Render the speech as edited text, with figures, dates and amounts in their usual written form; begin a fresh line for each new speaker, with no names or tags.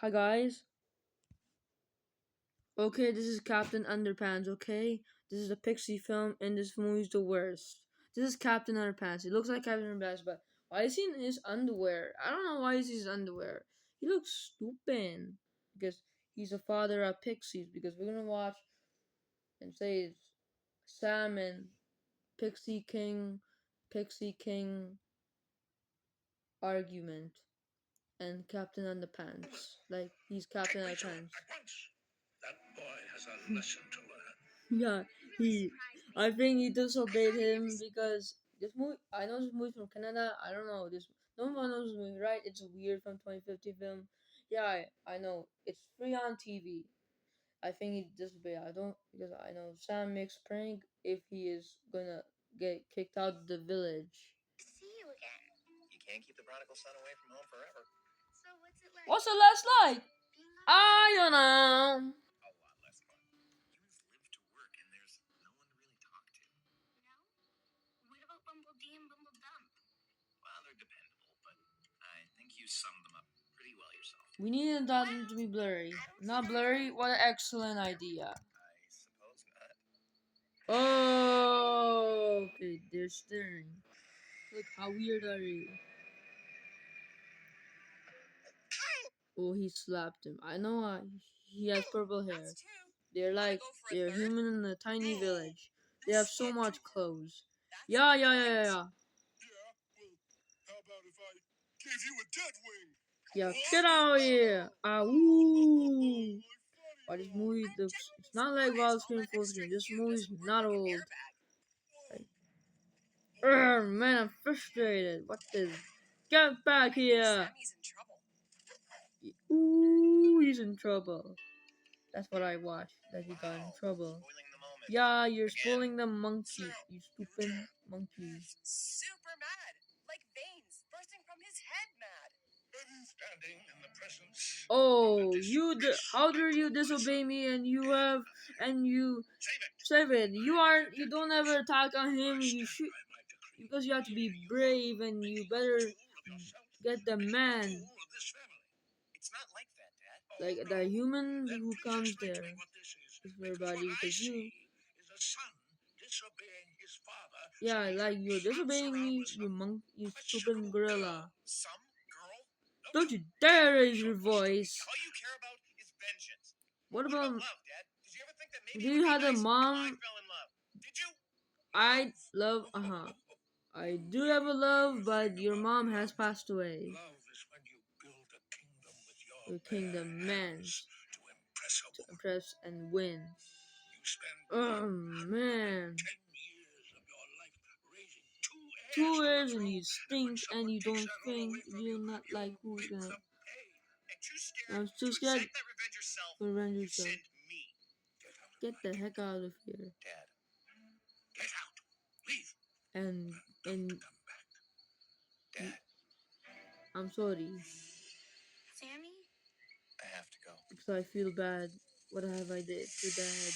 Hi guys. Okay, this is Captain Underpants, okay? This is a Pixie film and this movie's the worst. This is Captain Underpants. He looks like Captain Underpants, but why is he in his underwear? I don't know why is he in his underwear. He looks stupid. Because he's a father of pixies, because we're gonna watch and say it's Sam and Pixie King argument and Captain Underpants. Like he's Captain Underpants.
That boy has a lesson to learn.
Yeah, he. I think he disobeyed him because this movie. I know this movie from Canada. I don't know this. No one knows this movie, right? It's a weird from 2050 film. Yeah, I know. It's free on TV. I think he disobeyed. I don't because I know Sam makes prank if he is gonna get kicked out of the village.
See you again. You can't keep the prodigal son away from home forever. So what's it like?
What's the last like? I don't know.
A lot less fun. Humans live to work, and there's no one to really talk to.
No? What about Bumblebee and Bumbledump?
Well, they're dependable, but I think you summed them up pretty well yourself.
We needed that to be blurry. Not blurry. What an excellent idea.
I suppose not.
Oh, okay, they're staring. Look, how weird are you? Oh, he slapped him. I know he has purple hair.
That's two.
They're
Wanna
like,
go for a
they're
third?
human in a tiny village. They
This
have so
one,
much
too.
clothes.
That's
Yeah,
a
yeah, yeah,
point.
yeah, yeah.
Yeah, well, how about if I gave you a dead wing?
Yeah, get out of here! Ah, woo! Why this movie
I'm
looks,
genuinely
it's not like
surprised
Wild
all
Screen
that
Full
extra
Screen. This
hue
movie's
doesn't work
not
like an
old.
airbag.
Man, I'm frustrated. What the? Get back here!
Sammy's in trouble.
Ooh, he's in trouble. That's what I watched. That he got in
Wow,
trouble.
spoiling the moment.
Yeah, you're
Again.
spoiling the monkey.
Sam,
You stupid monkey.
Super mad. Like veins bursting from his head mad.
I'm standing in the presence
Oh,
of a
how dare you
disgraceful
disobey
person.
me and you
Save it.
save it. You don't ever attack on him.
I
You
stand
shoot
by my decree.
because you have to be
Either you
brave
are
and you
making a
better
tool of yourself,
get the
or making a
man.
fool of this family. It's not like that, Dad.
Like
Oh,
the
no?
human
Then
who
please
comes
explain to
there
me what this is.
is
Because
everybody
what I
because you
see is a son disobeying his father. So
yeah,
he
like you're
trots
disobeying
around
me,
with some
you stupid
questionable
gorilla.
girl. Some girl?
Don't
No.
you dare
Anyway,
raise
so
your
what's to be?
voice.
All you care about is vengeance.
What
What about
about
love, Dad? Did you ever think that maybe
do
it
you
would be
have a
nice if I
mom?
fell in love? Did you?
I love I do have a love, but your mom has passed away.
Love is when you build a kingdom with
Your
your
kingdom
bare hands
mans
to impress a
to
woman.
impress and win.
You spend
Oh man.
10 years of your life raising
Two
to the
years and
throne,
you
and when
stink and
someone
you
takes
don't
that all
think
away from
you're
you,
not
you
like who's
make
gonna
them pay. And too scared
I'm
to
too scared
exact that revenge yourself,
to revenge
you
yourself.
send me.
Get the heck out of here.
Dad, get out. Leave.
And
Don't come back. Dad,
I'm sorry.
Sammy?
I have to go.
Because I feel bad. What have I did to dad?